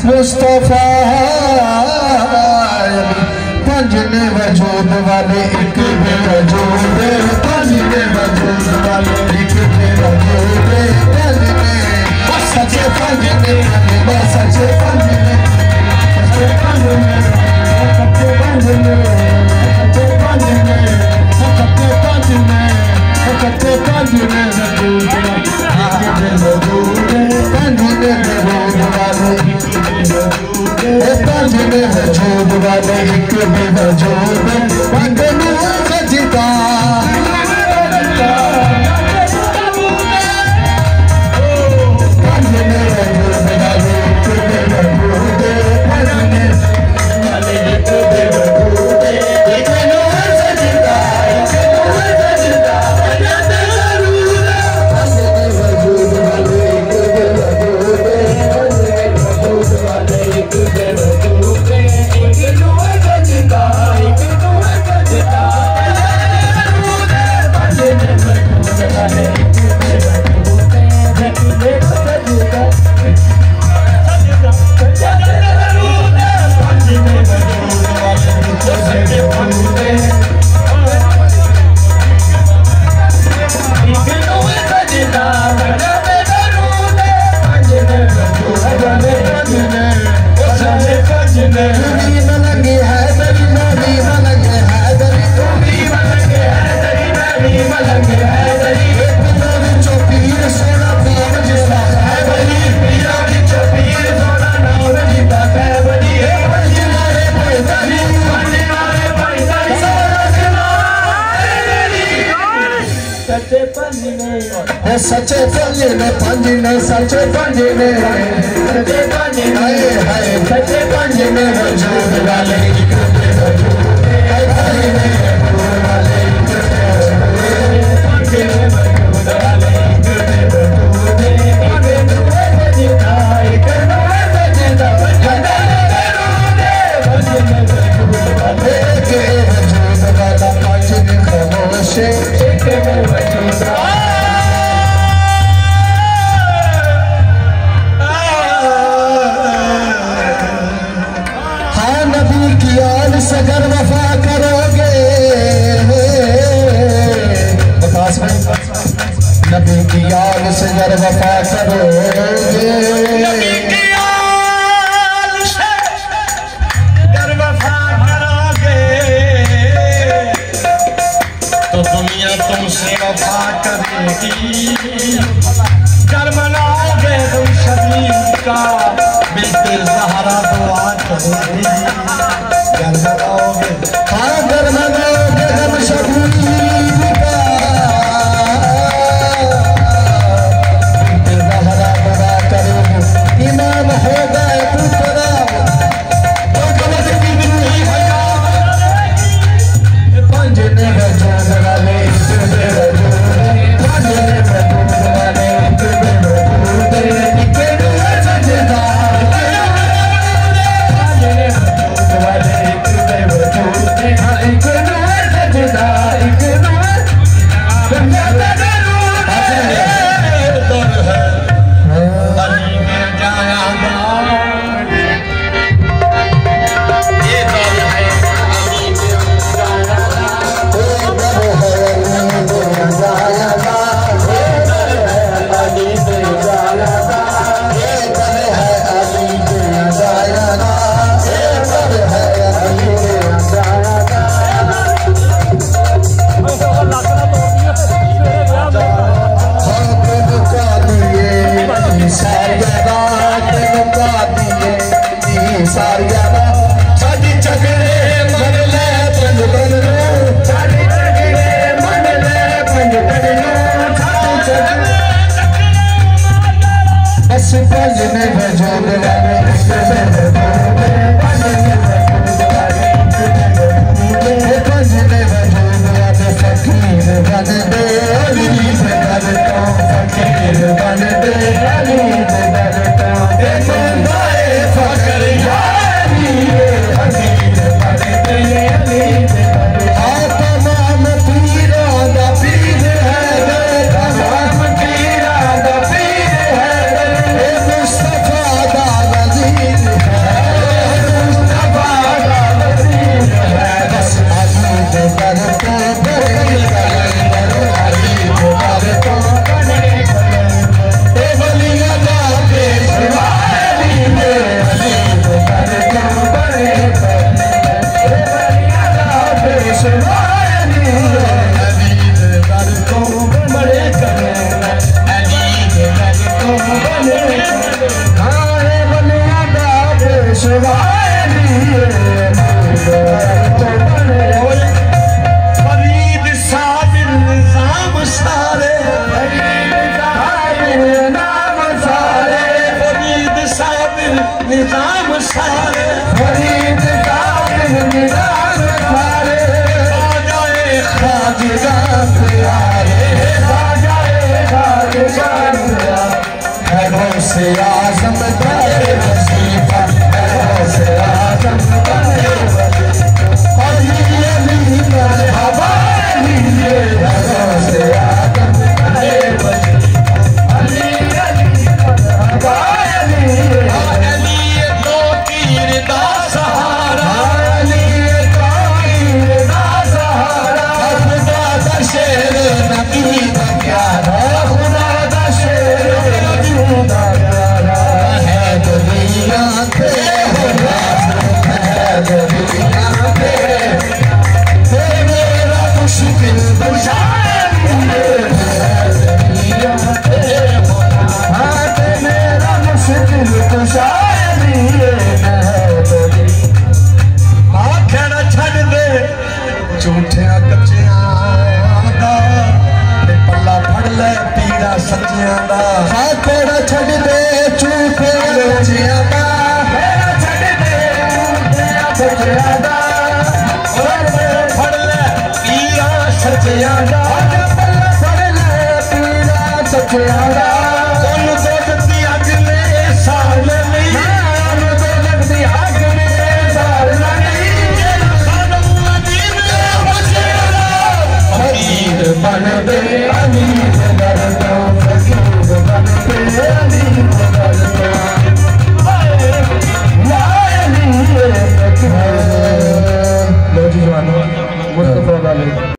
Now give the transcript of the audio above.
मुस्तफा पंजने वजूद वाले एक बेवजूद पंजने वजूद वाले एक बेवजूद पंजने सच्चे पंजने सच्चे पंजने सच्चे पंजने सच्चे पंजने सच्चे पंजने सच्चे पंजने सच्चे पंजने वजूद वाले पंजने वजूद वाले पंजने वजूद वाले एक बेवजूद पंजने सजदा पंजने वजूद वाले एक बेवजूद पंजने वाले एक बेवजूद एक सजदा सजदा पंजने वजूद वाले एक बेवजूद वजूद वाले एक बेवजूद सच्चे पंजने पंजने सच्चे पंजने सच्चे पंजने हाय सच्चे पंजने वजूद वाले एक बेवजूद पंजने वजूद वाले एक बेवजूद पंजने वजूद वाले एक बेवजूद एक सजदा एक सजदा पंजने वजूद वाले एक वजूद वाला पंजने खामोश एक वजूद अगर वफा करोगे बकास में नबी की याद से अगर वफा करोगे नबी की याद से अगर वफा करोगे तो दुनिया तुमसे वफा करेगी कर मनाओगे तुम शबीर का बिल्कुल सहारा दुआ करेगी भजन भजन फकीर बन दे अलीब करता फकीर बन दे अलीब करता गाए फकर यारी अलीब बन दे अलीब करता तमाम पीरा दा पीर है तमाम पीरा दा पीर है मुस्तफा दा वजीर है मुस्तफा दा वजीर है बस अलीब करता निजाम सारे फरीद काबिल निजाम सारे राजाए खादिजा प्यारे राजाए खादिजा है गौसे आज़म तेरे वजीफा है गौसे आज़म तेरे वजीफा अली मरहबा अली है गौसे आज़म तेरे वजीफा अली मरहबा झूठिया कच्चिया पला फड़ ले पीरा सच्चिया दा तेरा छड़ दे झूठे कच्चिया दा तेरा छड़ दे झूठिया कच्चिया दा फड़ ले पीरा सच्चिया दा पला फड़ ले पीरा सच्चिया दा बन दे अलीब करता फकीर बन दे अलीब करता या अली फकीर लो जी जवानों मुस्तफा वाले